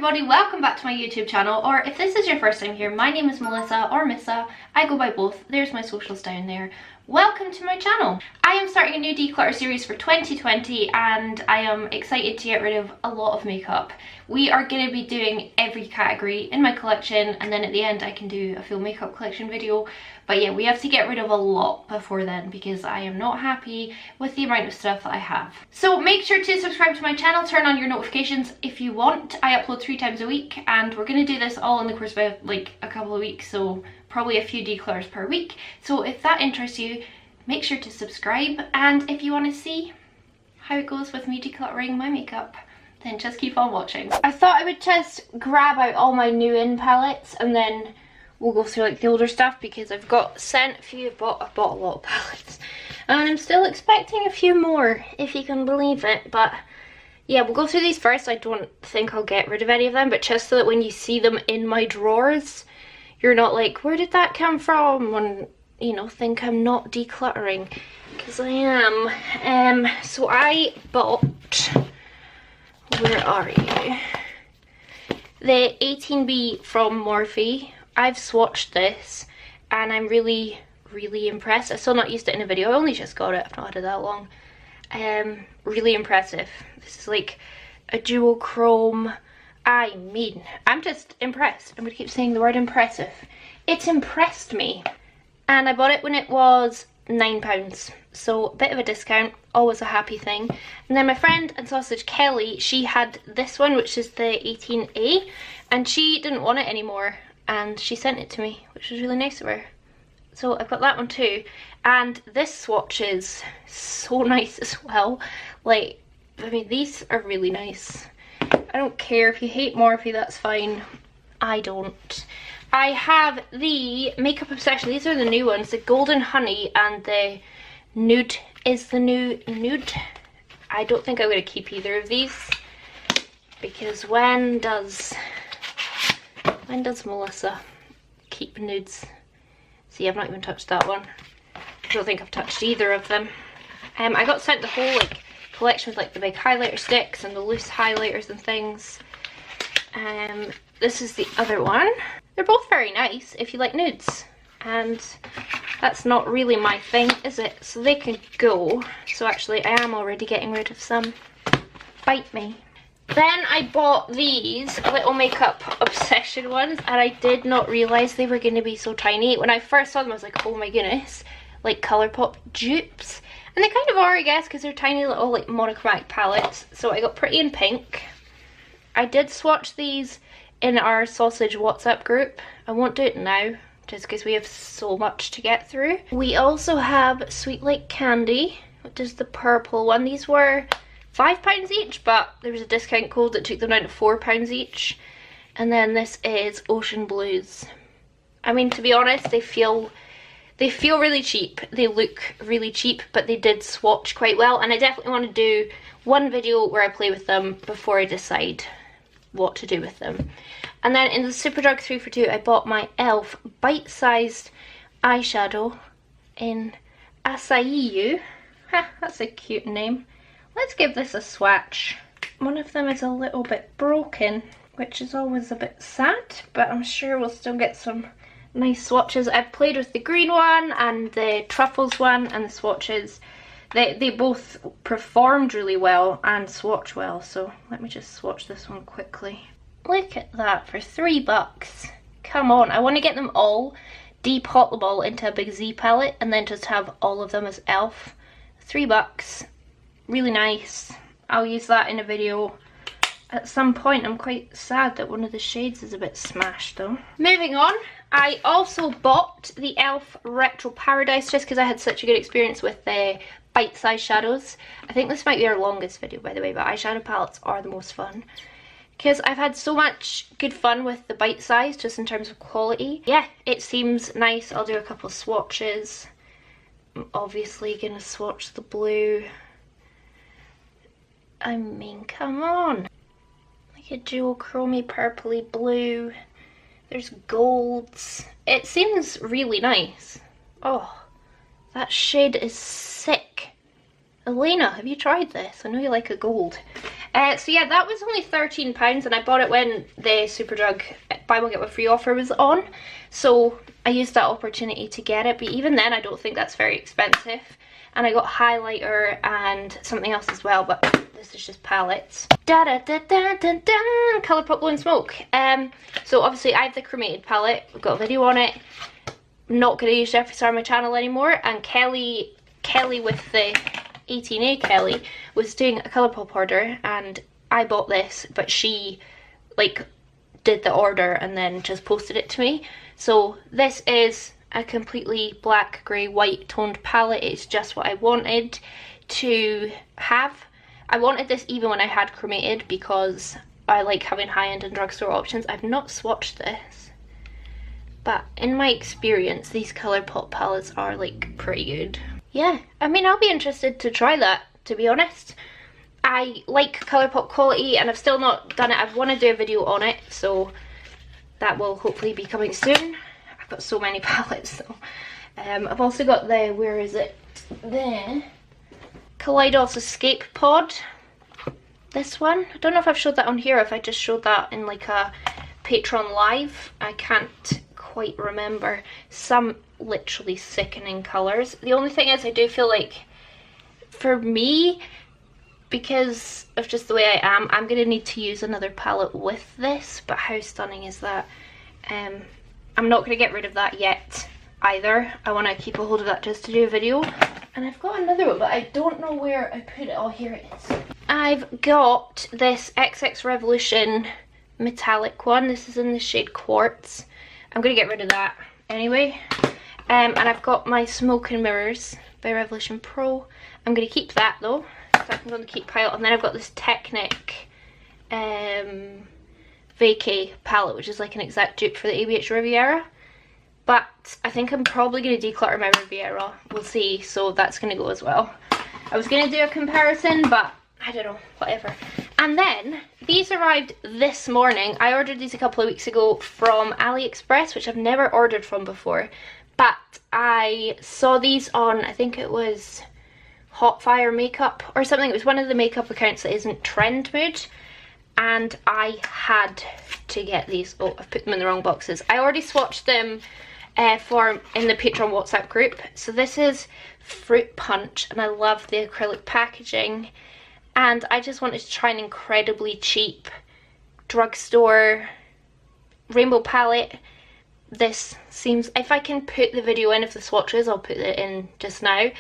everybody, welcome back to my YouTube channel, or if this is your first time here, my name is Melissa or Missa. I go by both. There's my socials down there. Welcome to my channel. I am starting a new declutter series for 2020 and I am excited to get rid of a lot of makeup. We are going to be doing every category in my collection, and then at the end I can do a full makeup collection video. But yeah, we have to get rid of a lot before then because I am not happy with the amount of stuff that I have. So make sure to subscribe to my channel, turn on your notifications if you want. I upload 3 times a week and we're going to do this all in the course of like a couple of weeks, so probably a few declutters per week. So if that interests you, make sure to subscribe, and if you want to see how it goes with me decluttering my makeup, then just keep on watching. I thought I would just grab out all my new in palettes and then we'll go through like the older stuff because I've got sent a few. I've bought a lot of palettes and I'm still expecting a few more, if you can believe it. But yeah, we'll go through these first. I don't think I'll get rid of any of them, but just so that when you see them in my drawers, you're not like, where did that come from? And you know, think I'm not decluttering, because I am. So I bought, where are you? The 18B from Morphe. I've swatched this and I'm really impressed. I've still not used it in a video. I only just got it. I've not had it that long. Really impressive. This is like a dual chrome. I mean, I'm just impressed. I'm gonna keep saying the word impressive. It's impressed me. And I bought it when it was £9. So a bit of a discount, always a happy thing. And then my friend and sausage Kelly, she had this one, which is the 18A, and she didn't want it anymore and she sent it to me, which was really nice of her. So I've got that one too. And this swatch is so nice as well. Like, I mean, these are really nice. I don't care if you hate Morphe, that's fine. I don't. I have the Makeup Obsession. These are the new ones. The Golden Honey and the Nude is the new Nude. I don't think I'm going to keep either of these because when does Melissa keep nudes? See, I've not even touched that one. I don't think I've touched either of them. I got sent the whole like collection with like the big highlighter sticks and the loose highlighters and things. This is the other one. They're both very nice if you like nudes, and that's not really my thing, is it? So they can go. So actually I am already getting rid of some. Bite me. Then I bought these little Makeup Obsession ones and I did not realise they were going to be so tiny. When I first saw them I was like, oh my goodness, like Colourpop dupes. And they kind of are, I guess, because they're tiny little like monochromatic palettes. So I got Pretty in Pink. I did swatch these in our sausage WhatsApp group. I won't do it now just because we have so much to get through. We also have Sweet Like Candy, which is the purple one. These were £5 each, but there was a discount code that took them down to £4 each. And then this is Ocean Blues. I mean, to be honest, they feel really cheap. They look really cheap, but they did swatch quite well, and I definitely want to do one video where I play with them before I decide what to do with them. And then in the Superdrug 3 for 2 I bought my e.l.f. bite-sized eyeshadow in Acai You. Ha, that's a cute name. Let's give this a swatch. One of them is a little bit broken, which is always a bit sad, but I'm sure we'll still get some nice swatches. I've played with the green one and the truffles one, and the swatches, they both performed really well and swatch well. So let me just swatch this one quickly. Look at that for $3. Come on, I want to get them all, depot them all into a big Z palette and then just have all of them as e.l.f. $3. Really nice. I'll use that in a video at some point. I'm quite sad that one of the shades is a bit smashed though. Moving on, I also bought the e.l.f. Retro Paradise just because I had such a good experience with the bite-sized shadows. I think this might be our longest video, by the way, but eyeshadow palettes are the most fun because I've had so much good fun with the bite size just in terms of quality. Yeah, it seems nice. I'll do a couple of swatches. I'm obviously gonna swatch the blue. I mean, come on. Like a dual chromey purpley blue. There's golds. It seems really nice. Oh, that shade is sick. Elena, have you tried this? I know you like a gold. So yeah, that was only £13 and I bought it when the Superdrug buy one get one free offer was on. So I used that opportunity to get it, but even then I don't think that's very expensive. And I got highlighter and something else as well, but this is just palettes. Da da da da da da! Colourpop Blowing Smoke. So obviously I have the cremated palette. We've got a video on it. I'm not going to use Jeffree Star on my channel anymore. And Kelly with the 18A Kelly was doing a Colourpop order, and I bought this, but she like did the order and then just posted it to me. So this is a completely black, grey, white toned palette. It's just what I wanted to have. I wanted this even when I had cremated because I like having high-end and drugstore options. I've not swatched this, but in my experience these Colourpop palettes are like pretty good. Yeah, I mean, I'll be interested to try that, to be honest. I like Colourpop quality and I've still not done it. I want to do a video on it, so that will hopefully be coming soon. I've got so many palettes though. I've also got the, where is it? The Kaleidos Escape Pod. This one. I don't know if I've showed that on here, if I just showed that in like a Patreon live. I can't quite remember. Some literally sickening colours. The only thing is I do feel like for me, because of just the way I am, I'm going to need to use another palette with this, but how stunning is that? I'm not going to get rid of that yet either. I want to keep a hold of that just to do a video. And I've got another one, but I don't know where I put it. Oh, here it is. I've got this XX Revolution metallic one. This is in the shade Quartz. I'm going to get rid of that anyway. And I've got my Smoke and Mirrors by Revolution Pro. I'm going to keep that though. So I'm going to keep pile. And then I've got this Technic Vacay palette, which is like an exact dupe for the ABH Riviera. But I think I'm probably going to declutter my Riviera. We'll see. So that's going to go as well. I was going to do a comparison, but I don't know, whatever. And then these arrived this morning. I ordered these a couple of weeks ago from AliExpress, which I've never ordered from before. But I saw these on, I think it was Hotfire Makeup or something. It was one of the makeup accounts that isn't Trend Mood. And I had to get these. Oh, I've put them in the wrong boxes. I already swatched them in the Patreon WhatsApp group. So this is Fruit Punch, and I love the acrylic packaging. And I just wanted to try an incredibly cheap drugstore rainbow palette. This seems, if I can put the video in of the swatches, I'll put it in just now.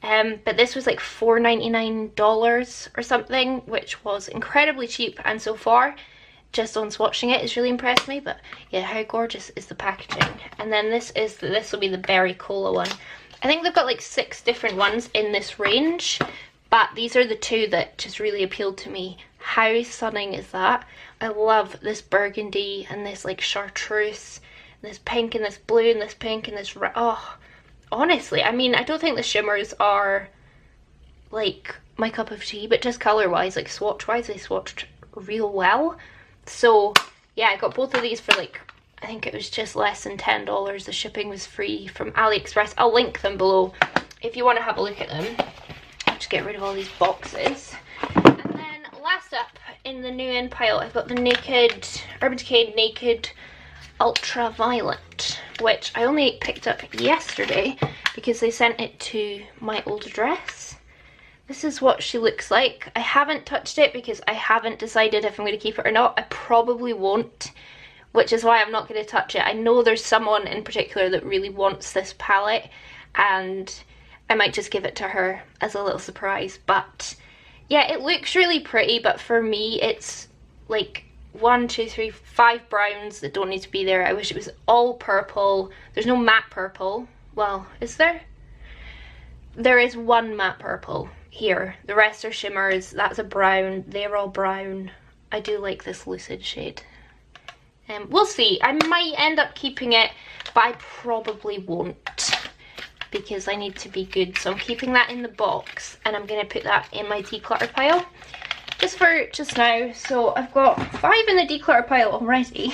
But this was like $4.99 or something, which was incredibly cheap, and so far just on swatching it, it's really impressed me. But yeah, how gorgeous is the packaging? And then this will be the Berry Cola one. I think they've got like 6 different ones in this range, but these are the 2 that just really appealed to me. How stunning is that? I love this burgundy and this like chartreuse, this pink and this blue and this pink and this red. Oh, honestly, I mean, I don't think the shimmers are like my cup of tea, but just colour wise, like swatch wise, they swatched real well. So yeah, I got both of these for like, I think it was just less than $10. The shipping was free from AliExpress. I'll link them below if you want to have a look at them. I'll just get rid of all these boxes. And then last up in the new in pile, I've got the Urban Decay Naked Ultraviolet, which I only picked up yesterday because they sent it to my old address. This is what she looks like. I haven't touched it because I haven't decided if I'm going to keep it or not. I probably won't, which is why I'm not going to touch it. I know there's someone in particular that really wants this palette, and I might just give it to her as a little surprise. But yeah, it looks really pretty, but for me it's like 1, 2, 3, 5 browns that don't need to be there. I wish it was all purple. There's no matte purple. Well, is there? There is one matte purple here. The rest are shimmers. That's a brown. They're all brown. I do like this lucid shade. We'll see. I might end up keeping it, but I probably won't because I need to be good. So I'm keeping that in the box, and I'm going to put that in my declutter pile just for just now. So I've got 5 in the declutter pile already,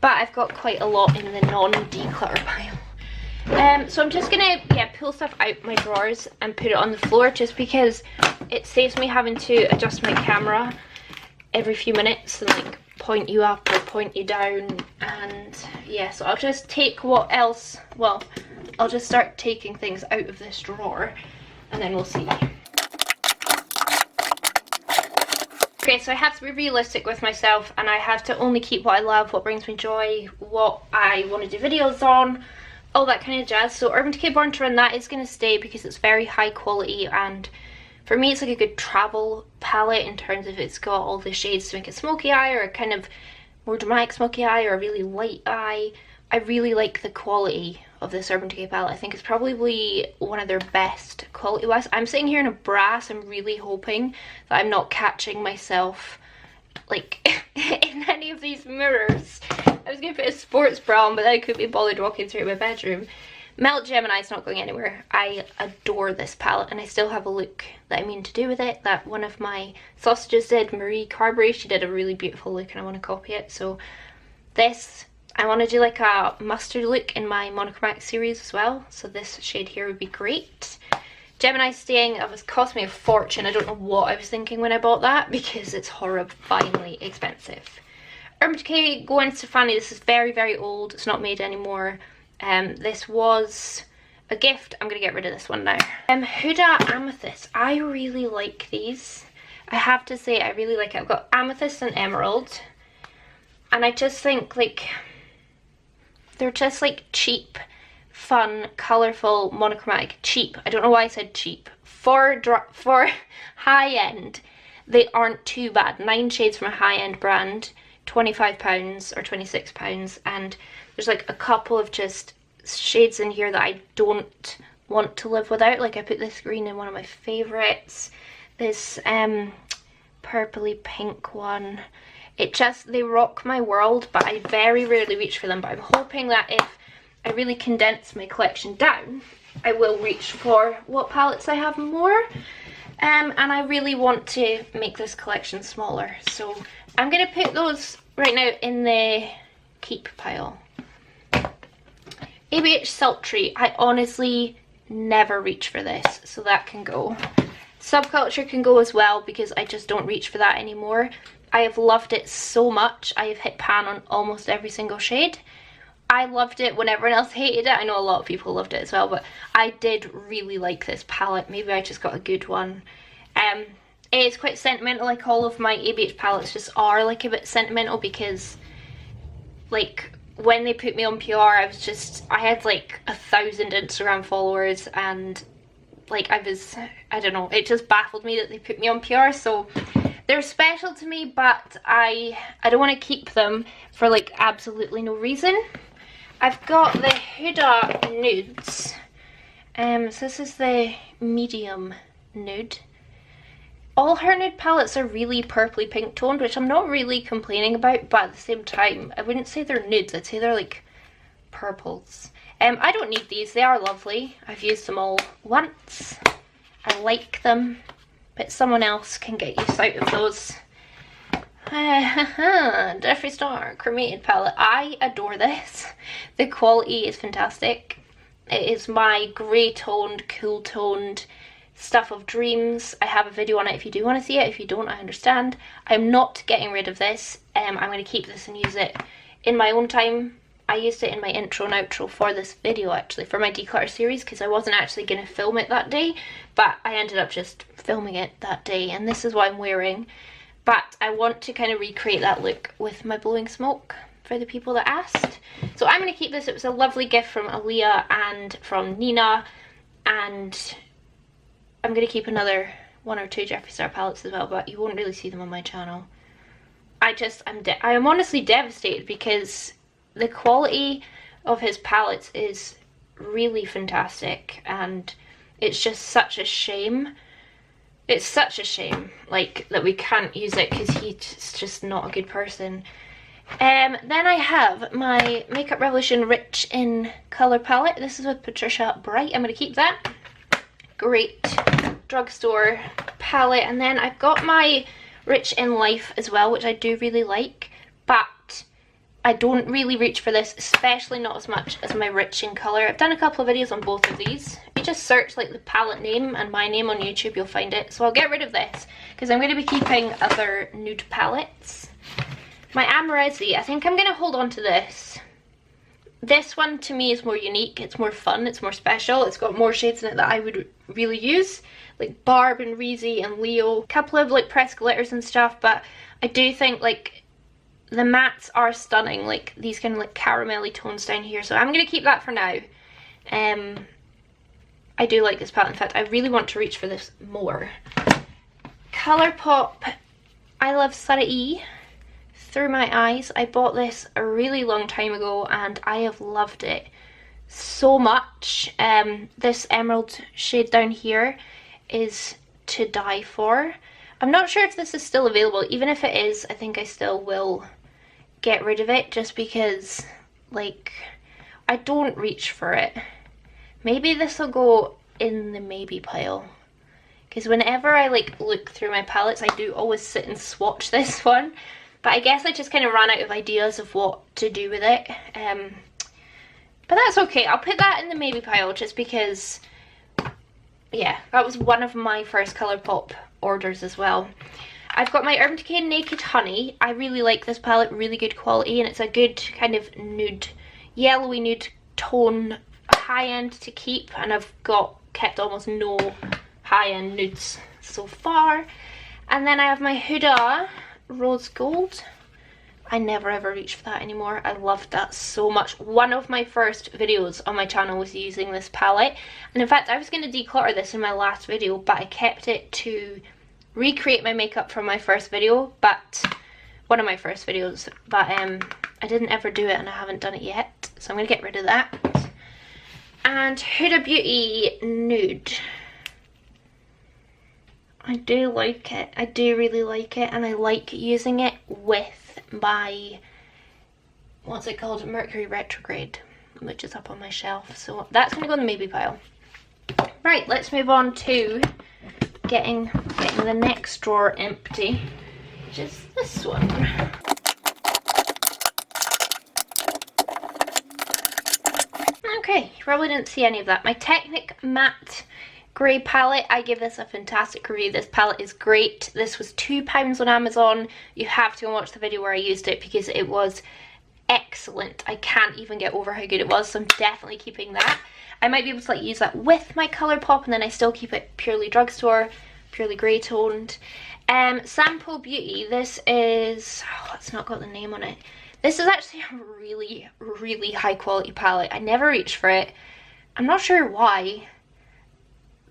but I've got quite a lot in the non-declutter pile. So I'm just gonna pull stuff out my drawers and put it on the floor, just because it saves me having to adjust my camera every few minutes and like point you up or point you down. And yeah, so I'll just take what else, well, I'll just start taking things out of this drawer and then we'll see. Okay, so I have to be realistic with myself, and I have to only keep what I love, what brings me joy, what I want to do videos on, all that kind of jazz. So Urban Decay Born to Run, that is going to stay because it's very high quality, and for me it's like a good travel palette in terms of it's got all the shades to make a smoky eye or a kind of more dramatic smoky eye or a really light eye. I really like the quality of this Urban Decay palette. I think it's probably one of their best quality wise. I'm sitting here in a brass. I'm really hoping that I'm not catching myself like in any of these mirrors. I was going to put a sports bra on, but then I couldn't be bothered walking through my bedroom. Melt Gemini's not going anywhere. I adore this palette, and I still have a look that I mean to do with it that one of my sausages did, Marie Carberry. She did a really beautiful look and I want to copy it. So this, I want to do like a mustard look in my monochromatic series as well, so this shade here would be great. Gemini staying, that was cost me a fortune. I don't know what I was thinking when I bought that because it's horrifyingly expensive. Urban Decay Gwen Stefani, this is very, very old. It's not made anymore. This was a gift. I'm going to get rid of this one now. Huda Amethyst. I really like these. I have to say I really like it. I've got Amethyst and Emerald. And I just think like they're just like cheap, fun, colourful, monochromatic. Cheap. I don't know why I said cheap. For high end, they aren't too bad. 9 shades from a high end brand, £25 or £26, and there's like a couple of just shades in here that I don't want to live without. Like I put this green in one of my favourites. This purpley pink one. It just, they rock my world, but I very rarely reach for them. But I'm hoping that if I really condense my collection down, I will reach for what palettes I have more. And I really want to make this collection smaller. So I'm going to put those right now in the keep pile. ABH Sultry, I honestly never reach for this, so that can go. Subculture can go as well because I just don't reach for that anymore. I have loved it so much. I have hit pan on almost every single shade. I loved it when everyone else hated it. I know a lot of people loved it as well, but I did really like this palette. Maybe I just got a good one. It's quite sentimental, like all of my ABH palettes just are like a bit sentimental because like when they put me on PR, I had like 1,000 Instagram followers, and like I don't know, it just baffled me that they put me on PR. So they're special to me, but I don't want to keep them for like absolutely no reason. I've got the Huda Nudes. So this is the medium nude. All her nude palettes are really purpley pink toned, which I'm not really complaining about, but at the same time, I wouldn't say they're nudes, I'd say they're like purples. I don't need these, they are lovely. I've used them all once. I like them, but someone else can get use out of those. Jeffree Star Cremated palette. I adore this. The quality is fantastic. It is my grey toned, cool toned Stuff of Dreams. I have a video on it if you do want to see it. If you don't, I understand. I'm not getting rid of this. I'm going to keep this and use it in my own time. I used it in my intro and outro for this video actually, for my Declutter series, because I wasn't actually going to film it that day, but I ended up just filming it that day, and this is what I'm wearing. But I want to kind of recreate that look with my blowing smoke for the people that asked. So I'm going to keep this. It was a lovely gift from Aaliyah and from Nina, and I'm going to keep another 1 or 2 Jeffree Star palettes as well, but you won't really see them on my channel. I am honestly devastated because the quality of his palettes is really fantastic, and it's just such a shame. It's such a shame, like, that we can't use it because he's just not a good person. Then I have my Makeup Revolution Rich in Colour palette. This is with Patricia Bright. I'm going to keep that. Great Drugstore palette. And then I've got my Rich in Life as well, which I do really like, but I don't really reach for this, especially not as much as my Rich in Colour. I've done a couple of videos on both of these. If you just search like the palette name and my name on YouTube, you'll find it. So I'll get rid of this because I'm going to be keeping other nude palettes. My Amoresi, I think I'm going to hold on to this. This one to me is more unique, it's more fun, it's more special, it's got more shades in it that I would really use, like Barb and Reezy and Leo, a couple of like pressed glitters and stuff, but I do think like the mattes are stunning, like these kind of like caramelly tones down here, so I'm going to keep that for now. I do like this palette, in fact I really want to reach for this more. Colourpop I Love Sarai Through My Eyes. I bought this a really long time ago and I have loved it so much. This emerald shade down here is to die for. I'm not sure if this is still available. Even if it is, I think I still will get rid of it just because like I don't reach for it. Maybe this will go in the maybe pile, because whenever I like look through my palettes I do always sit and swatch this one. But I guess I just kind of ran out of ideas of what to do with it. But that's okay. I'll put that in the maybe pile just because, yeah, that was one of my first Colourpop orders as well. I've got my Urban Decay Naked Honey. I really like this palette, really good quality, and it's a good kind of nude, yellowy nude tone, high end to keep, and I've kept almost no high end nudes so far. And then I have my Huda Rose Gold. I never ever reach for that anymore. I loved that so much. One of my first videos on my channel was using this palette, and in fact I was going to declutter this in my last video, but I kept it to recreate my makeup from my first video, but one of my first videos, but I didn't ever do it and I haven't done it yet, so I'm going to get rid of that. And Huda Beauty Nude. I do like it. I do really like it, and I like using it with my, what's it called, Mercury Retrograde, which is up on my shelf. So that's going to go in the maybe pile. Right, let's move on to getting the next drawer empty, which is this one. Okay, you probably didn't see any of that. My Technic Matte Grey palette, I give this a fantastic review. This palette is great. This was £2 on Amazon. You have to go and watch the video where I used it because it was excellent. I can't even get over how good it was, so I'm definitely keeping that. I might be able to like use that with my Colourpop, and then I still keep it purely Drugstore, purely grey toned. Sample Beauty, this is, oh, it's not got the name on it. This is actually a really, really high quality palette. I never reach for it. I'm not sure why,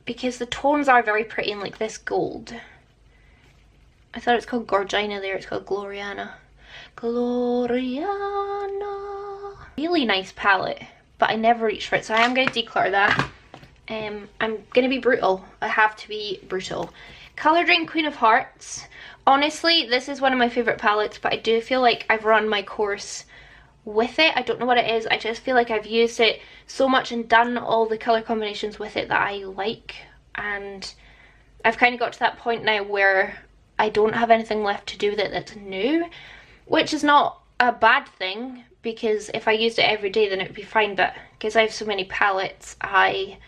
because the tones are very pretty in like this gold. I thought it's called Gorgina there, it's called Gloriana. Gloriana. Really nice palette, but I never reach for it, so I am going to declutter that. I'm going to be brutal. I have to be brutal. Colour Drain Queen of Hearts. Honestly, this is one of my favourite palettes, but I do feel like I've run my course with it. I don't know what it is. I just feel like I've used it so much and done all the colour combinations with it that I like. And I've kind of got to that point now where I don't have anything left to do with it that's new. Which is not a bad thing, because if I used it every day then it would be fine. But because I have so many palettes, I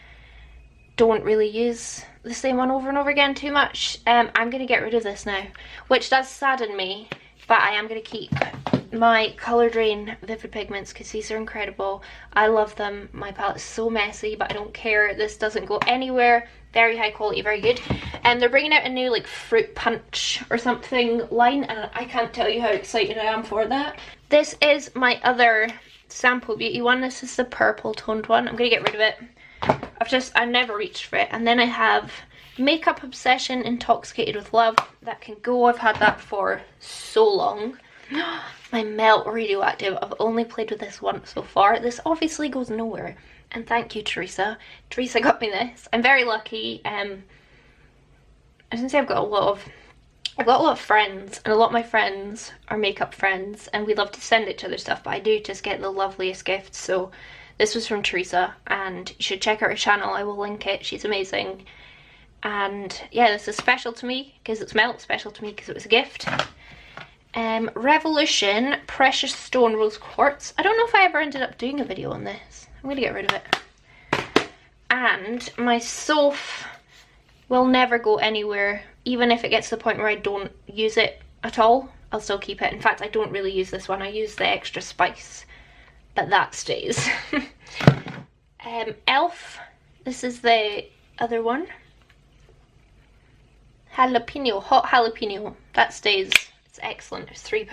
don't really use the same one over and over again too much. I'm going to get rid of this now, which does sadden me, but I am going to keep my Colour Drain Vivid Pigments because these are incredible. I love them. My palette's so messy, but I don't care. This doesn't go anywhere. Very high quality, very good. And they're bringing out a new like fruit punch or something line, and I can't tell you how excited I am for that. This is my other Sample Beauty one. This is the purple toned one. I'm going to get rid of it. I never reached for it. And then I have Makeup Obsession Intoxicated with Love. That can go. I've had that for so long. My Melt Radioactive. I've only played with this once so far. This obviously goes nowhere. And thank you, Teresa. Teresa got me this. I'm very lucky. I was gonna say I've got a lot of friends, and a lot of my friends are makeup friends, and we love to send each other stuff, but I do just get the loveliest gifts. So this was from Teresa, and you should check out her channel. I will link it. She's amazing. And yeah, this is special to me because it's Melt, special to me because it was a gift. Revolution Precious Stone Rose Quartz. I don't know if I ever ended up doing a video on this. I'm going to get rid of it. And my Soph will never go anywhere, even if it gets to the point where I don't use it at all. I'll still keep it. In fact, I don't really use this one. I use the extra spice, but that stays. Elf. This is the other one. Jalapeno, hot jalapeno. That stays. It's excellent. It's £3.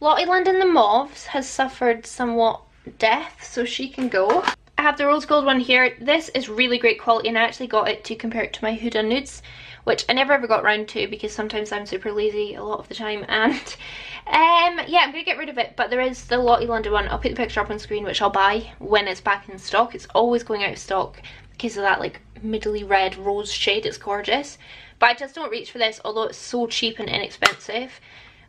Lottie London the Mauves has suffered somewhat death, so she can go. I have the rose gold one here. This is really great quality, and I actually got it to compare it to my Huda Nudes, which I never ever got around to because sometimes I'm super lazy a lot of the time, and yeah, I'm gonna get rid of it. But there is the Lottie London one. I'll put the picture up on screen, which I'll buy when it's back in stock. It's always going out of stock because of that like middly red rose shade. It's gorgeous, but I just don't reach for this, although it's so cheap and inexpensive.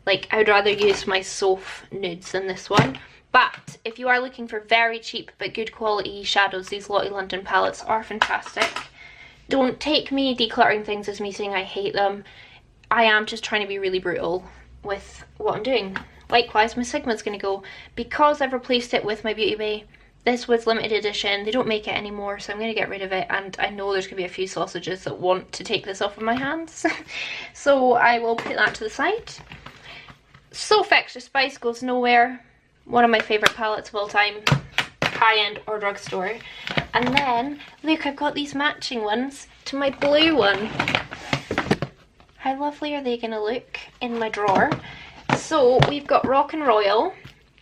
Like, I would rather use my Soph nudes than this one. But if you are looking for very cheap but good quality shadows, these Lottie London palettes are fantastic. Don't take me decluttering things as me saying I hate them. I am just trying to be really brutal with what I'm doing. Likewise, my Sigma's going to go. Because I've replaced it with my Beauty Bay, this was limited edition. They don't make it anymore, so I'm going to get rid of it. And I know there's going to be a few sausages that want to take this off of my hands. So I will put that to the side. Soph Extra Spice goes nowhere. One of my favourite palettes of all time, high-end or drugstore. And then, look, I've got these matching ones to my blue one. How lovely are they going to look in my drawer? So, we've got Rock and Royal,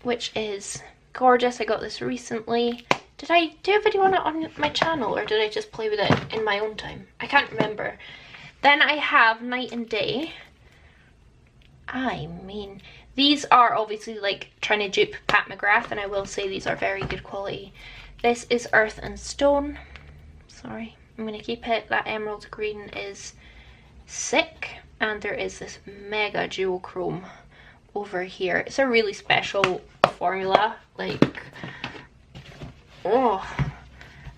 which is gorgeous. I got this recently. Did I do a video on it on my channel, or did I just play with it in my own time? I can't remember. Then I have Night and Day. I mean, these are obviously like trying to dupe Pat McGrath, and I will say these are very good quality. This is Earth and Stone. Sorry, I'm going to keep it. That emerald green is sick, and there is this mega duochrome over here. It's a really special formula. Like, oh,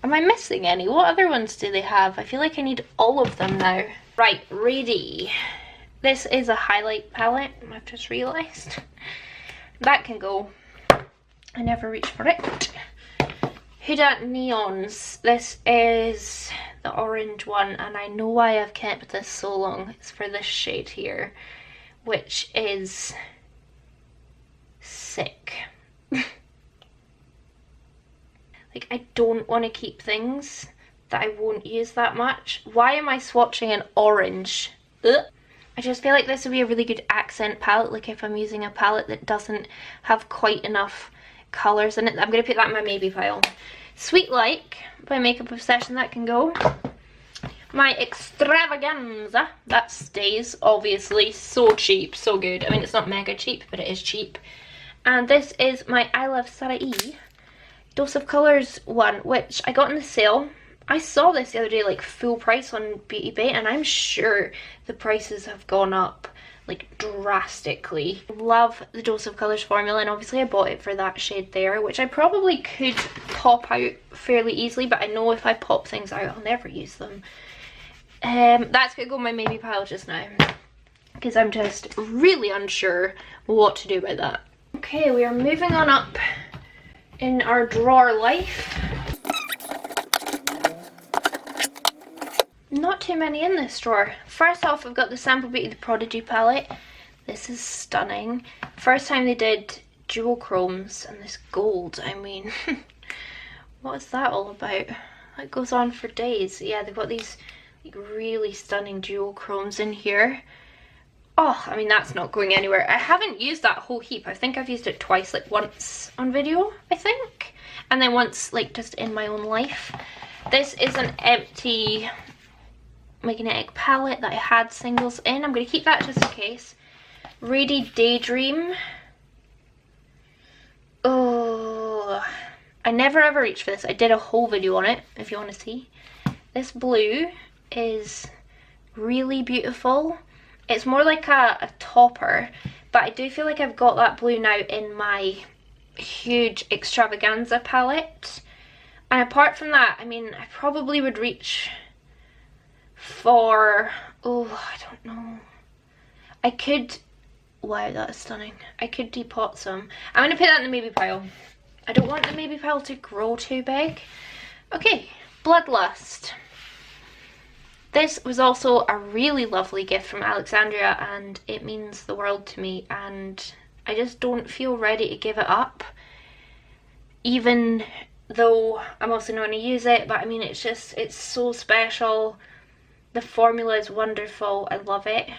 am I missing any? What other ones do they have? I feel like I need all of them now. Right, ready. This is a highlight palette, I've just realised. That can go. I never reach for it. Huda Neons. This is the orange one, and I know why I've kept this so long. It's for this shade here, which is sick. Like, I don't want to keep things that I won't use that much. Why am I swatching an orange? Ugh. I just feel like this would be a really good accent palette, like if I'm using a palette that doesn't have quite enough colours in it. I'm going to put that in my maybe pile. Sweet Like by Makeup Obsession, that can go. My Extravaganza, that stays, obviously. So cheap, so good. I mean, it's not mega cheap, but it is cheap. And this is my I Love Sarai Dose of Colours one, which I got in the sale. I saw this the other day, like full price on Beauty Bay, and I'm sure the prices have gone up like drastically. Love the Dose of Colours formula, and obviously I bought it for that shade there, which I probably could pop out fairly easily, but I know if I pop things out I'll never use them. That's gonna go in my maybe pile just now, because I'm just really unsure what to do about that. Okay, we are moving on up in our drawer life. Not too many in this drawer. First off, I've got the Sample Beauty The Prodigy palette. This is stunning. First time they did duochromes, and this gold, I mean, what is that all about? That goes on for days. Yeah, they've got these like really stunning duochromes in here. Oh, I mean, that's not going anywhere. I haven't used that whole heap. I think I've used it twice, like once on video, I think, and then once like just in my own life. This is an empty magnetic palette that I had singles in. I'm going to keep that just in case. Rady Daydream. Oh, I never ever reached for this. I did a whole video on it if you want to see. This blue is really beautiful. It's more like a topper, but I do feel like I've got that blue now in my huge Extravaganza palette. And apart from that, I mean, I probably would reach for, oh, I don't know. I could Wow, that's stunning. I could depot some. I'm going to put that in the maybe pile. I don't want the maybe pile to grow too big. Okay, Bloodlust. This was also a really lovely gift from Alexandria, and it means the world to me, and I just don't feel ready to give it up, even though I'm also not going to use it. But I mean, it's so special. The formula is wonderful. I love it.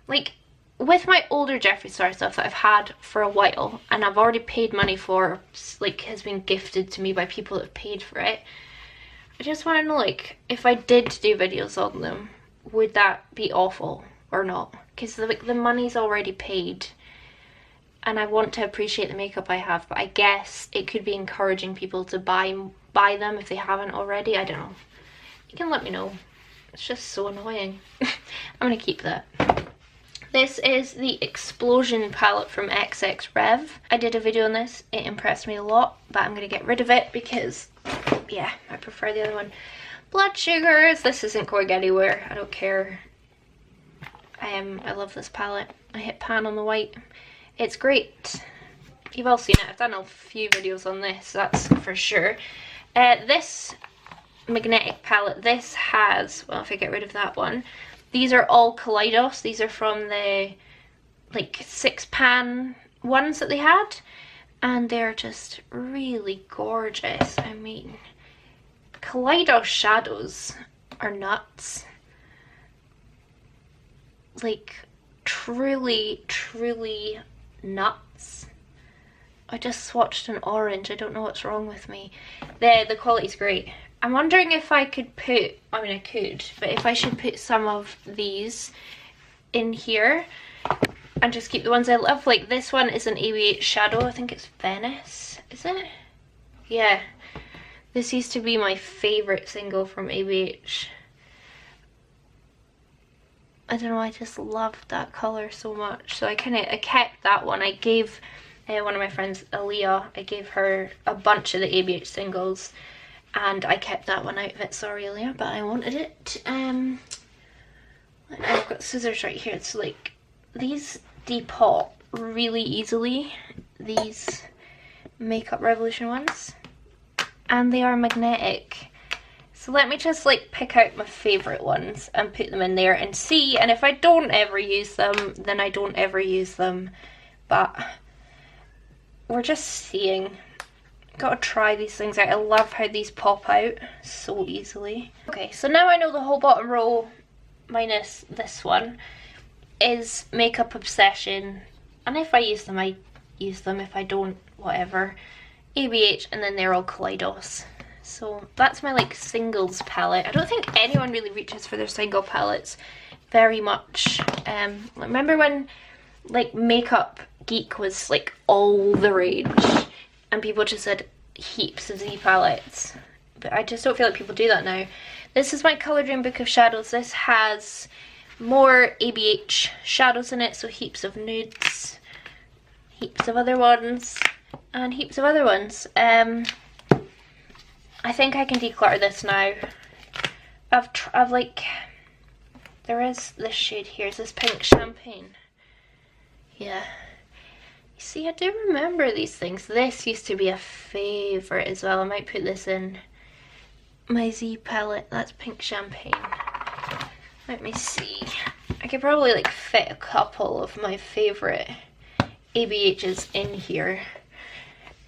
Like, with my older Jeffree Star stuff that I've had for a while, and I've already paid money for, like, has been gifted to me by people that have paid for it, I just want to know, like, if I did do videos on them, would that be awful or not? Because the money's already paid, and I want to appreciate the makeup I have, but I guess it could be encouraging people to buy them if they haven't already. I don't know. You can let me know. It's just so annoying. I'm gonna keep that. This is the Explosion palette from XX Rev. I did a video on this. It impressed me a lot, but I'm gonna get rid of it because, yeah, I prefer the other one. Blood Sugars. This isn't going anywhere. I don't care. I love this palette. I hit pan on the white. It's great. You've all seen it. I've done a few videos on this, that's for sure. This magnetic palette, this has, well, if I get rid of that one, these are all Kaleidos. These are from the, like, 6-pan ones that they had, and they're just really gorgeous. I mean, Kaleidos shadows are nuts. Like, truly, truly nuts. I just swatched an orange. I don't know what's wrong with me. The quality's great. I'm wondering if I could put, I mean I could, but if I should put some of these in here and just keep the ones I love. Like, this one is an EYESHADOW. I think it's Venice, is it? Yeah. This used to be my favourite single from EYESH. I don't know, I just loved that colour so much. So I kept that one. I gave one of my friends, Aaliyah, I gave her a bunch of the EYESH singles, and I kept that one out of it. Sorry, Aaliyah, but I wanted it. I've got scissors right here. It's like, these depot really easily, these Makeup Revolution ones, and they are magnetic. So let me just, like, pick out my favourite ones and put them in there and see, and if I don't ever use them, then I don't ever use them. But we're just seeing. Gotta try these things out. I love how these pop out so easily. Okay, so now I know the whole bottom row, minus this one, is Makeup Obsession. And if I use them, I use them. If I don't, whatever. ABH, and then they're all Kaleidos. So that's my, like, singles palette. I don't think anyone really reaches for their single palettes very much. Remember when, like, Makeup Geek was, like, all the rage, and people just said heaps of Z palettes? But I just don't feel like people do that now. This is my Colour Dream Book of Shadows. This has more ABH shadows in it, so heaps of nudes, heaps of other ones, and heaps of other ones. I think I can declutter this now. I've like, there is this shade here. Is this Pink Champagne? Yeah. You see, I do remember these things. This used to be a favourite as well. I might put this in my Z palette. That's Pink Champagne. Let me see. I could probably, like, fit a couple of my favourite ABHs in here,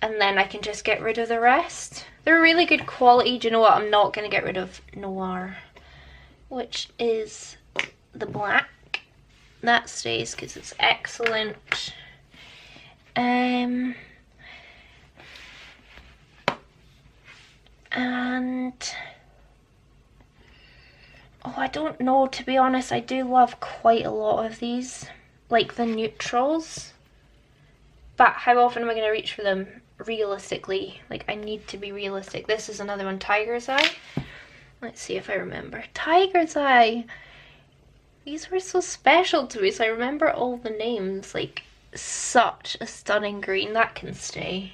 and then I can just get rid of the rest. They're really good quality. Do you know what? I'm not going to get rid of Noir, which is the black. That stays because it's excellent. And oh, I don't know, to be honest. I do love quite a lot of these, like the neutrals, but how often am I going to reach for them realistically? Like, I need to be realistic. This is another one, Tiger's Eye. Let's see if I remember. Tiger's Eye. These were so special to me, so I remember all the names. Like, such a stunning green. That can stay.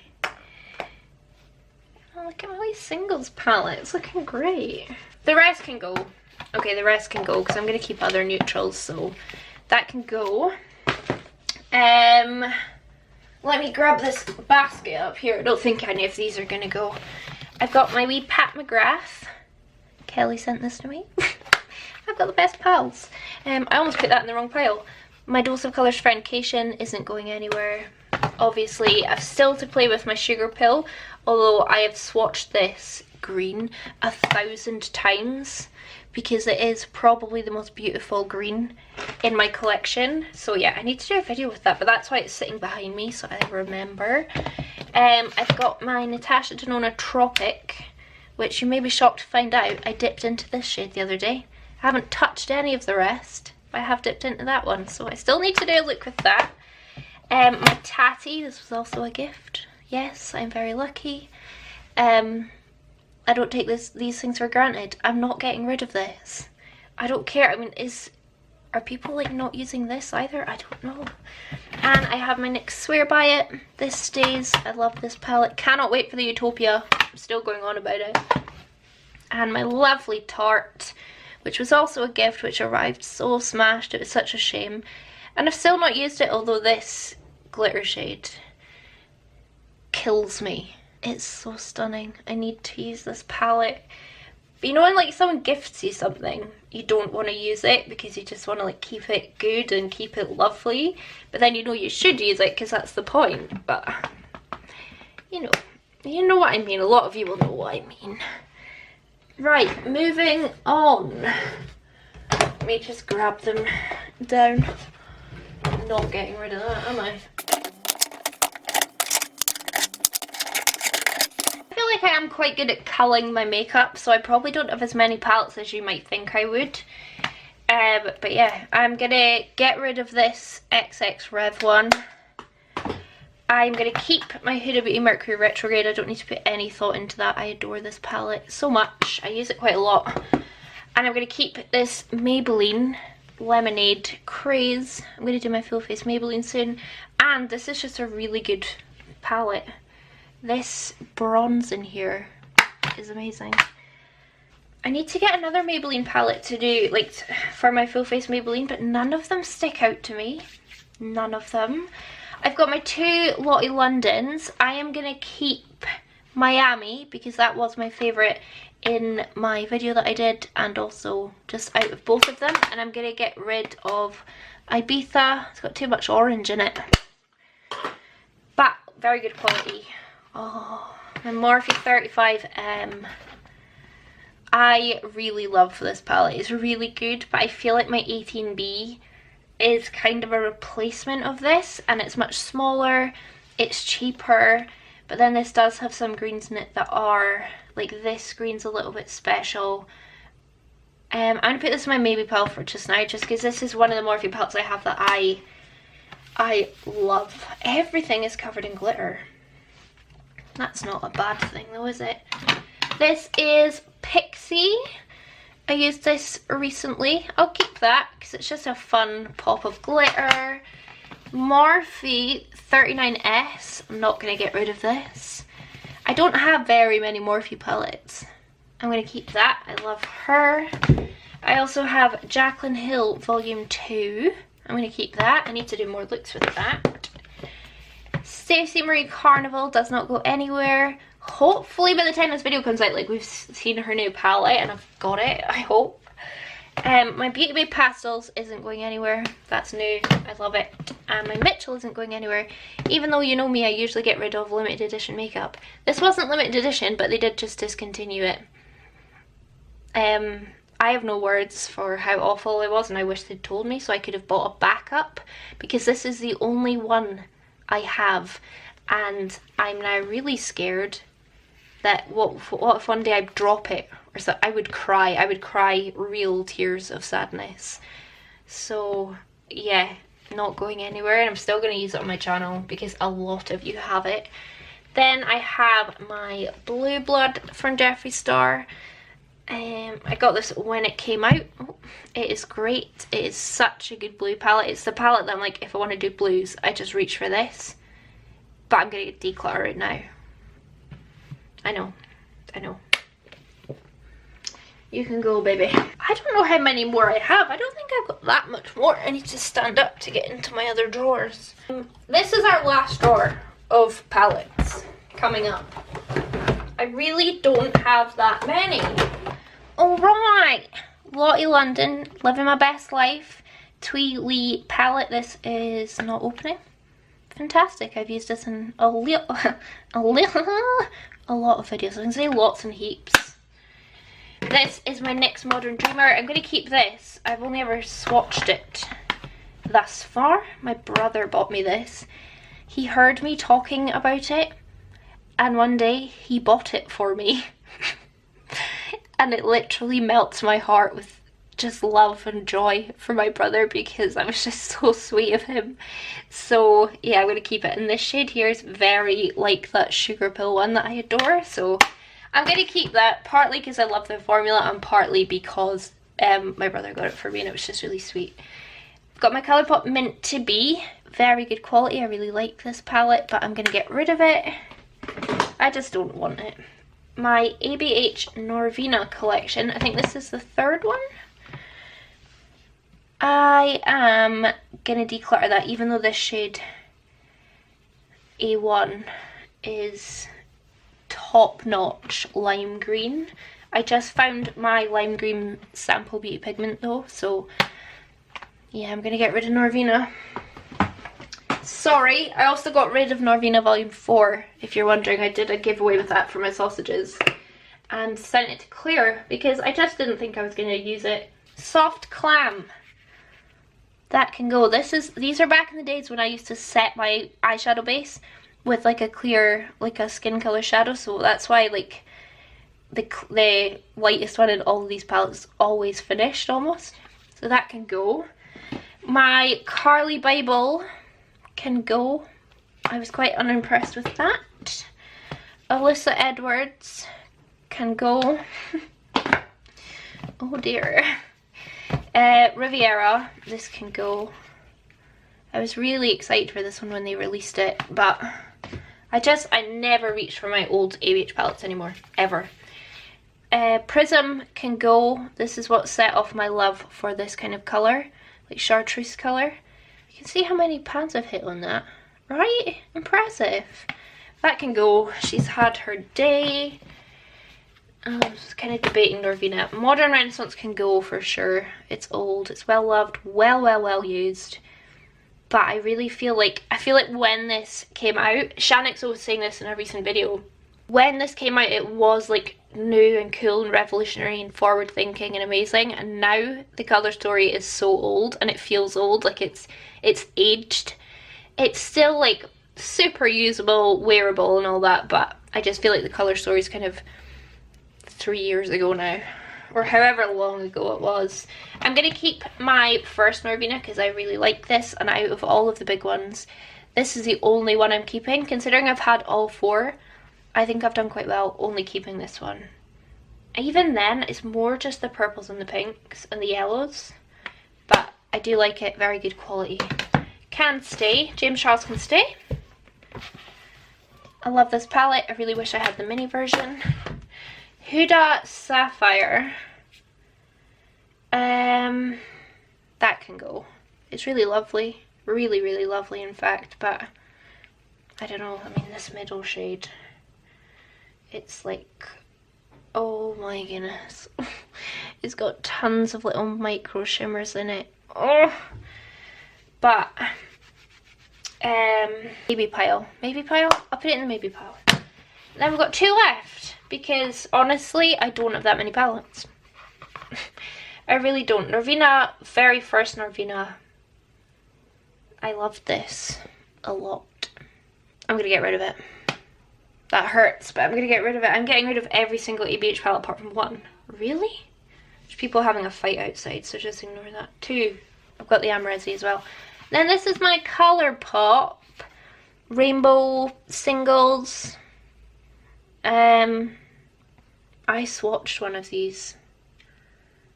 Oh, look at my singles palette. It's looking great. The rest can go. Okay, the rest can go because I'm going to keep other neutrals, so that can go. Let me grab this basket up here. I don't think any of these are gonna go. I've got my wee Pat McGrath. Kelly sent this to me. I've got the best pals. I almost put that in the wrong pile. My Dose of Colours Friendcation isn't going anywhere. Obviously, I've still to play with my sugar pill, although I have swatched this green 1,000 times because it is probably the most beautiful green in my collection. So yeah, I need to do a video with that, but that's why it's sitting behind me, so I remember. I've got my Natasha Denona Tropic, which you may be shocked to find out I dipped into this shade the other day. I haven't touched any of the rest, but I have dipped into that one, so I still need to do a look with that. My Tatty, this was also a gift. Yes, I'm very lucky. I don't take these things for granted. I'm not getting rid of this. I don't care. I mean, are people like not using this either? I don't know. And I have my NYX Swear By It. This stays. I love this palette. Cannot wait for the Utopia. I'm still going on about it. And my lovely Tarte, which was also a gift, which arrived so smashed. It was such a shame. And I've still not used it, although this glitter shade kills me. It's so stunning. I need to use this palette. But you know when like someone gifts you something, you don't want to use it because you just want to like keep it good and keep it lovely, but then you know you should use it because that's the point. But you know what I mean. A lot of you will know what I mean. Right, moving on. Let me just grab them down. I'm not getting rid of that, am I? I am quite good at culling my makeup, so I probably don't have as many palettes as you might think I would. But yeah, I'm gonna get rid of this XX Rev one. I'm gonna keep my Huda Beauty Mercury Retrograde. I don't need to put any thought into that. I adore this palette so much. I use it quite a lot. And I'm gonna keep this Maybelline Lemonade Craze. I'm gonna do my full face Maybelline soon. And this is just a really good palette. This bronze in here is amazing. I need to get another Maybelline palette to do, like, for my full face Maybelline, but none of them stick out to me. None of them. I've got my two Lottie Londons. I am going to keep Miami because that was my favourite in my video that I did, and also just out of both of them. And I'm going to get rid of Ibiza. It's got too much orange in it. But very good quality. Oh, my Morphe 35M. I really love this palette. It's really good, but I feel like my 18B is kind of a replacement of this, and it's much smaller, it's cheaper, but then this does have some greens in it that are, like this green's a little bit special. I'm going to put this in my Maybe pile for just now, just because this is one of the Morphe palettes I have that I love. Everything is covered in glitter. That's not a bad thing though, is it? This is Pixie. I used this recently. I'll keep that because it's just a fun pop of glitter. Morphe 39S. I'm not going to get rid of this. I don't have very many Morphe palettes. I'm going to keep that. I love her. I also have Jaclyn Hill Volume 2. I'm going to keep that. I need to do more looks with that. Stacey Marie Carnival does not go anywhere. Hopefully by the time this video comes out, like, we've seen her new palette and I've got it, I hope. My Beauty Bay Pastels isn't going anywhere. That's new. I love it. And my Mitchell isn't going anywhere. Even though, you know me, I usually get rid of limited edition makeup. This wasn't limited edition, but they did just discontinue it. I have no words for how awful it was, and I wish they'd told me so I could have bought a backup, because this is the only one I have, and I'm now really scared that what if one day I drop it, or so I would cry real tears of sadness. So yeah, not going anywhere, and I'm still going to use it on my channel because a lot of you have it. Then I have my Blue Blood from Jeffree Star. I got this when it came out. Oh, it is great. It is such a good blue palette. It's the palette that I'm like, if I want to do blues, I just reach for this. But I'm going to declutter it now. I know. You can go, baby. I don't know how many more I have. I don't think I've got that much more. I need to stand up to get into my other drawers. This is our last drawer of palettes coming up. I really don't have that many. Alright, Lottie London, living my best life. Twee Lee palette. This is not opening. Fantastic. I've used this in a lot of videos. I can say lots and heaps. This is my NYX Modern Dreamer. I'm going to keep this. I've only ever swatched it thus far. My brother bought me this. He heard me talking about it, and one day he bought it for me. And it literally melts my heart with just love and joy for my brother, because that was just so sweet of him. So yeah, I'm going to keep it. And this shade here is very like that Sugar Pill one that I adore, so I'm going to keep that, partly because I love the formula and partly because my brother got it for me and it was just really sweet. I've got my Colourpop Mint to Be. Very good quality. I really like this palette, but I'm going to get rid of it. I just don't want it. My ABH Norvina collection. I think this is the third one. I am going to declutter that, even though this shade A1 is top-notch lime green. I just found my lime green sample beauty pigment though, so yeah, I'm going to get rid of Norvina. Sorry, I also got rid of Norvina Volume 4, if you're wondering. I did a giveaway with that for my sausages and sent it to Claire because I just didn't think I was going to use it. Soft Clam. That can go. These are back in the days when I used to set my eyeshadow base with like a clear, like a skin color shadow, so that's why like the lightest one in all of these palettes is always finished almost. So that can go. My Carly Bible can go. I was quite unimpressed with that. Alyssa Edwards can go. Oh dear. Riviera, this can go. I was really excited for this one when they released it, but I never reach for my old ABH palettes anymore, ever. Prism can go. This is what set off my love for this kind of colour, like chartreuse colour. You can see how many pans I've hit on that, right? Impressive. That can go. She's had her day. I was kind of debating Norvina. Modern Renaissance can go for sure. It's old, it's well loved, well used. But I really feel like, when this came out, Shanix was saying this in a recent video, when this came out it was like new and cool and revolutionary and forward thinking and amazing, and now the colour story is so old and it feels old, like it's aged. It's still like super usable, wearable and all that, but I just feel like the colour story is kind of 3 years ago now, or however long ago it was. I'm going to keep my first Norvina because I really like this, and out of all of the big ones, this is the only one I'm keeping. Considering I've had all 4, I think I've done quite well only keeping this one. Even then, it's more just the purples and the pinks and the yellows, but I do like it. Very good quality. Can stay. James Charles can stay. I love this palette. I really wish I had the mini version. Huda Sapphire. That can go. It's really lovely. Really lovely in fact, but I don't know. I mean, this middle shade, it's like, oh my goodness. It's got tons of little micro shimmers in it. Oh, but maybe pile. I'll put it in the maybe pile. Then we've got 2 left because honestly I don't have that many palettes. I really don't. Norvina, very first Norvina, I loved this a lot. I'm gonna get rid of it. That hurts, but I'm gonna get rid of it. I'm getting rid of every single ABH palette apart from 1. Really? There's people having a fight outside, so just ignore that. 2. I've got the Amrezi as well. Then this is my Colourpop Rainbow Singles. I swatched one of these.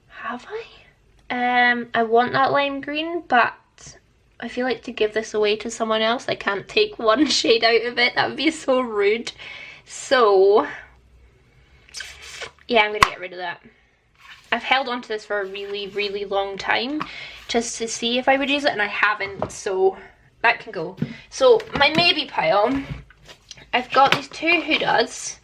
Have I? I want that lime green, but I feel like to give this away to someone else, I can't take one shade out of it. That would be so rude. So, yeah, I'm going to get rid of that. I've held on to this for a really, really long time just to see if I would use it, and I haven't, so that can go. So my maybe pile, I've got these two hudas,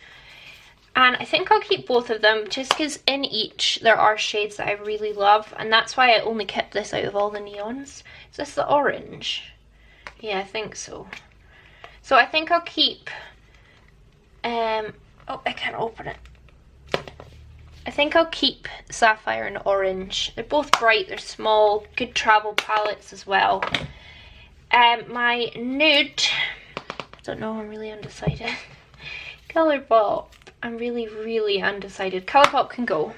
and I think I'll keep both of them just because in each there are shades that I really love, and that's why I only kept this out of all the neons. Is this the orange? Yeah, I think so. So I think I'll keep, oh, I can't open it. I think I'll keep Sapphire and Orange. They're both bright, they're small, good travel palettes as well. My nude, I don't know, I'm really undecided. Colourpop, I'm really, really undecided. Colourpop can go.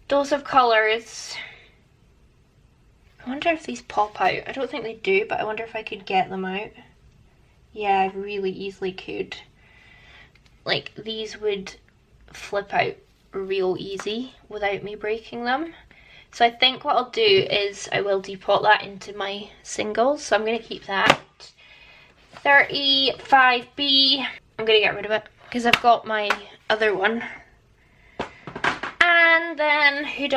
Dose of Colours. I wonder if these pop out. I don't think they do, but I wonder if I could get them out. Yeah, I really easily could. Like, these would flip out real easy without me breaking them. So I think what I'll do is I will depot that into my singles, so I'm going to keep that. 35B, I'm going to get rid of it because I've got my other one. And then Huda,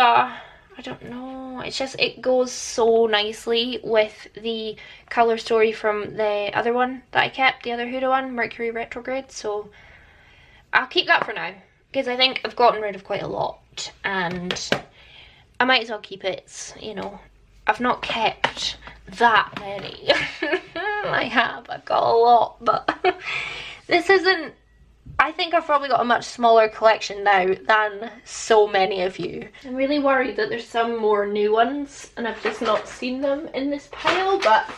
I don't know, it's just, it goes so nicely with the colour story from the other one that I kept, the other Huda one, Mercury Retrograde, so I'll keep that for now. Because I think I've gotten rid of quite a lot, and I might as well keep it. It's, you know, I've not kept that many. I've got a lot, but this isn't, I think I've probably got a much smaller collection now than so many of you. I'm really worried that there's some more new ones and I've just not seen them in this pile, but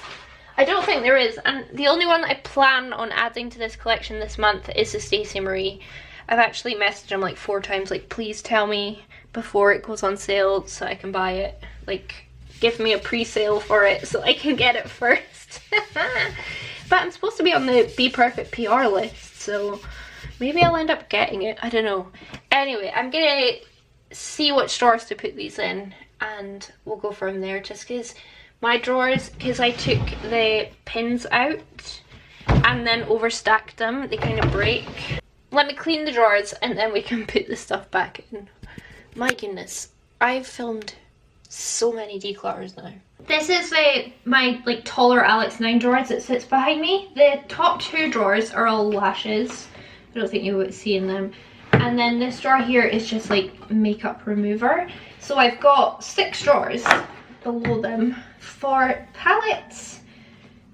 I don't think there is. And the only one that I plan on adding to this collection this month is the Stacey Marie. I've actually messaged him like 4 times, like, please tell me before it goes on sale so I can buy it. Like, give me a pre-sale for it so I can get it first. But I'm supposed to be on the Be Perfect PR list, so maybe I'll end up getting it. I don't know. Anyway, I'm gonna see which drawers to put these in and we'll go from there, just because my drawers, because I took the pins out and then overstacked them, they kind of break. Let me clean the drawers and then we can put the stuff back in. My goodness, I've filmed so many declutters now. This is my like taller Alex 9 drawers that sits behind me. The top 2 drawers are all lashes. I don't think you would see in them. And then this drawer here is just like makeup remover. So I've got 6 drawers below them for palettes.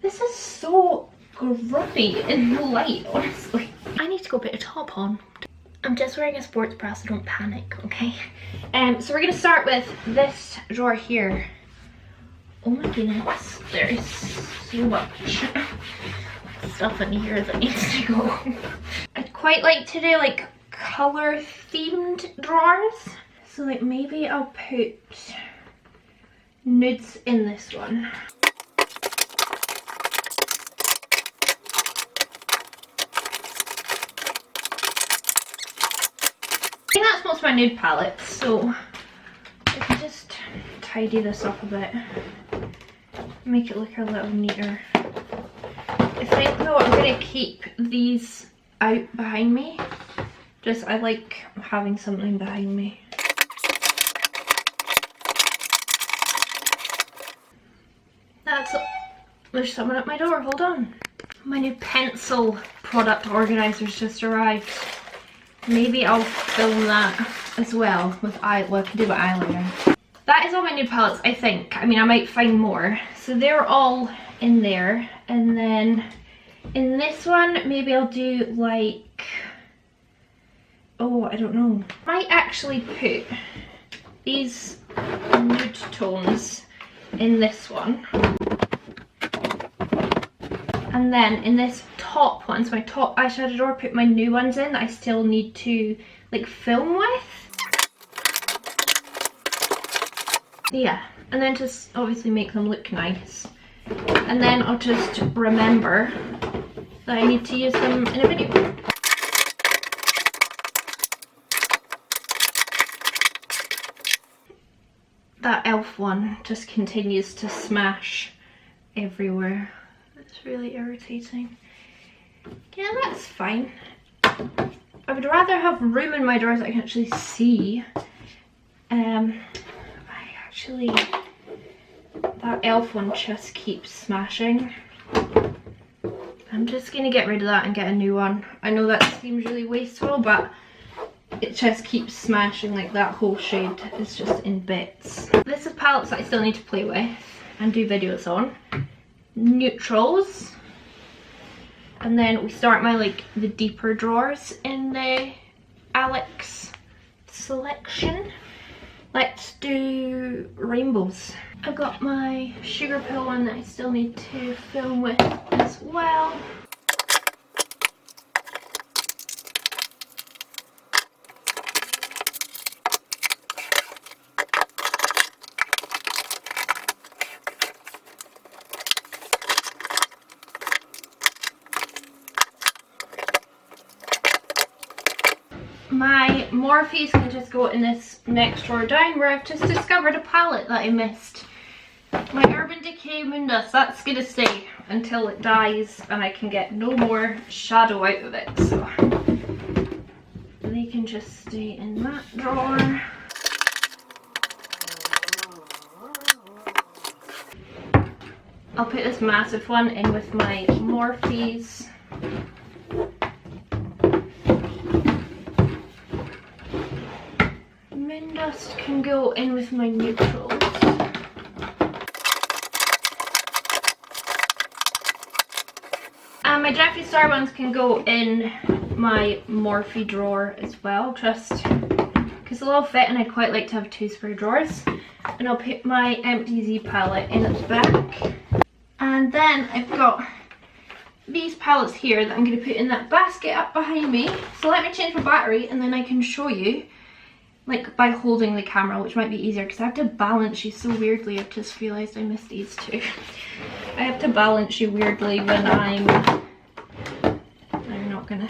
This is so grubby in the light, honestly. I need to go put a top on. I'm just wearing a sports bra, so don't panic, okay? So we're gonna start with this drawer here. Oh my goodness, there is so much stuff in here that needs to go. I'd quite like to do like color themed drawers. So like maybe I'll put nudes in this one. I think that's most of my nude palettes, so I can just tidy this up a bit, make it look a little neater. I think though I'm going to keep these out behind me, just I like having something behind me. There's someone at my door, hold on. My new pencil product organizers just arrived. Maybe I'll film that as well with well, I can do with eyeliner. That is all my new palettes, I think. I mean, I might find more. So they're all in there. And then in this one, maybe I'll do like, oh, I don't know. I might actually put these nude tones in this one. And then in this top one, so my top eyeshadow drawer, put my new ones in that I still need to like film with. Yeah, and then just obviously make them look nice. And then I'll just remember that I need to use them in a video. That elf one just continues to smash everywhere. It's really irritating. Yeah, that's fine. I would rather have room in my drawers that I can actually see. That elf one just keeps smashing. I'm just gonna get rid of that and get a new one. I know that seems really wasteful, but it just keeps smashing. Like that whole shade is just in bits. This is palettes that I still need to play with and do videos on. Neutrals. And then we start the deeper drawers in the Alex selection. Let's do rainbows. I've got my sugar pill one that I still need to film with as well. My Morphes can just go in this next drawer down, where I've just discovered a palette that I missed. My Urban Decay Moon Dust, that's gonna stay until it dies and I can get no more shadow out of it, so they can just stay in that drawer. I'll put this massive one in with my Morphes. Moon Dust can go in with my neutrals. And my Jeffree Star ones can go in my Morphe drawer as well, just because they'll all fit and I quite like to have two spare drawers. And I'll put my Empty Z palette in at the back. And then I've got these palettes here that I'm going to put in that basket up behind me. So let me change my battery and then I can show you, by holding the camera, which might be easier because I have to balance you so weirdly. I've just realised I missed these two. I have to balance you weirdly when I'm not gonna,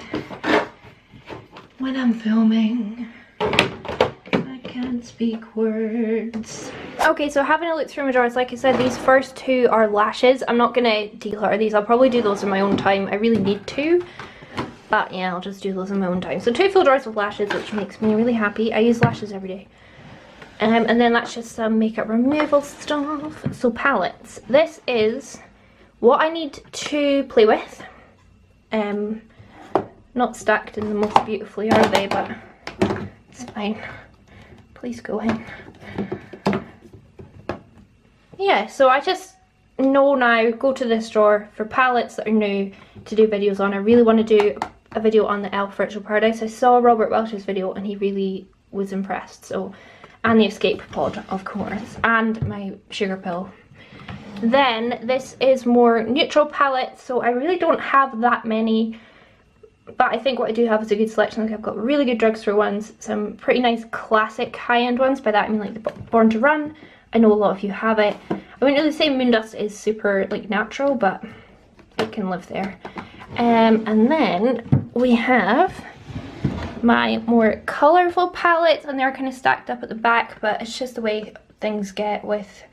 when I'm filming. I can't speak words. Okay, so having a look through my drawers, like I said, these first two are lashes. I'm not gonna declutter these. I'll probably do those in my own time. I really need to. But yeah, I'll just do those in my own time. So two full drawers of lashes, which makes me really happy. I use lashes every day. And then that's just some makeup removal stuff. So palettes. This is what I need to play with. Not stacked in the most beautifully, are they? But it's fine. Please go in. Yeah, so I just know now, go to this drawer for palettes that are new to do videos on. I really want to do a video on the e.l.f. Virtual Paradise. I saw Robert Welch's video and he really was impressed. So, and the Escape Pod, of course, and my sugar pill. Then this is more neutral palettes, so I really don't have that many, but I think what I do have is a good selection. Like I've got really good Drugstore ones, some pretty nice classic high-end ones. By that I mean like the Born to Run. I know a lot of you have it. I wouldn't really say Moon Dust is super natural, but it can live there. And then we have my more colourful palettes, and they're kind of stacked up at the back, but it's just the way things get with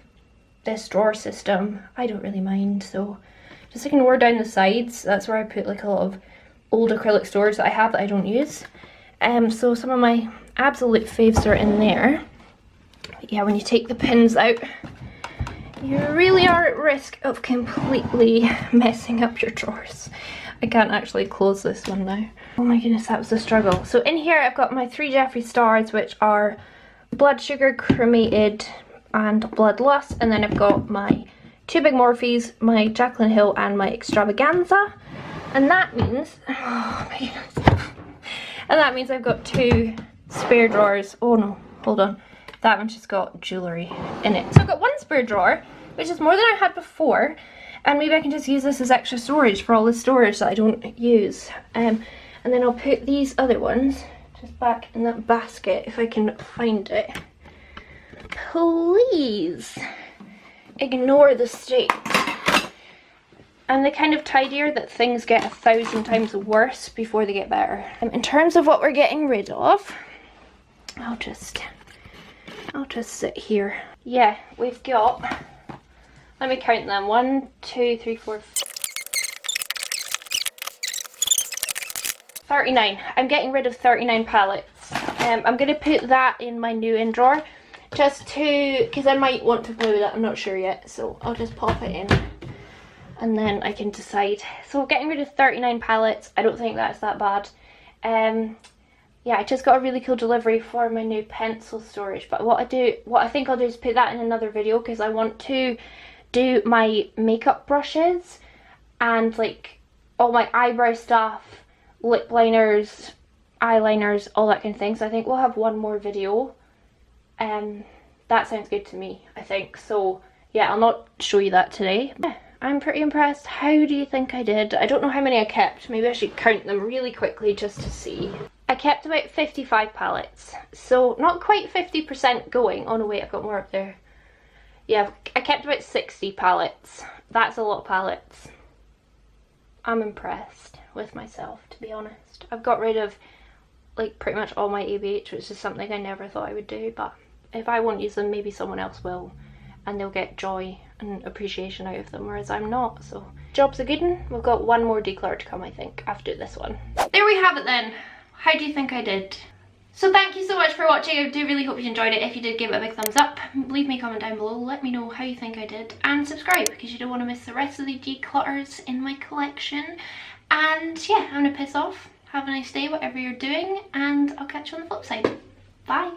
this drawer system. I don't really mind, so just ignore down the sides. That's where I put a lot of old acrylic stores that I have that I don't use. So some of my absolute faves are in there. But yeah, when you take the pins out, you really are at risk of completely messing up your drawers. I can't actually close this one now. Oh my goodness, that was a struggle. So in here I've got my 3 Jeffree Stars, which are Blood Sugar, Cremated and Bloodlust. And then I've got my 2 big Morphes, my Jaclyn Hill and my Extravaganza. And that means, oh my goodness. And that means I've got 2 spare drawers. Oh no, hold on. That one's just got jewellery in it. So I've got 1 spare drawer, which is more than I had before. And maybe I can just use this as extra storage for all the storage that I don't use. And then I'll put these other ones just back in that basket if I can find it. Please ignore the state. I'm the kind of tidier that things get 1,000 times worse before they get better. In terms of what we're getting rid of, I'll just sit here. Yeah, we've got, let me count them, 1, 2, 3, 4, 5, 39. I'm getting rid of 39 palettes. I'm going to put that in my new in drawer just to, because I might want to play with it, I'm not sure yet, so I'll just pop it in and then I can decide. So getting rid of 39 palettes, I don't think that's that bad. Yeah, I just got a really cool delivery for my new pencil storage, but what I think I'll do is put that in another video, because I want to do my makeup brushes and like all my eyebrow stuff, lip liners, eyeliners, all that kind of thing. So I think we'll have one more video. That sounds good to me, I think. So yeah, I'll not show you that today. I'm pretty impressed. How do you think I did? I don't know how many I kept. Maybe I should count them really quickly just to see. I kept about 55 palettes, so not quite 50% going. Oh no, wait, I've got more up there. Yeah, I kept about 60 palettes. That's a lot of palettes. I'm impressed with myself, to be honest. I've got rid of like pretty much all my ABH, which is something I never thought I would do, but if I won't use them, maybe someone else will, and they'll get joy and appreciation out of them, whereas I'm not. So job's a good one. We've got one more declutter to come, I think, after this one. There we have it then. How do you think I did? So thank you so much for watching. I do really hope you enjoyed it. If you did, give it a big thumbs up. Leave me a comment down below. Let me know how you think I did. And subscribe, because you don't want to miss the rest of the declutters in my collection. And yeah, I'm going to piss off. Have a nice day, whatever you're doing. And I'll catch you on the flip side. Bye.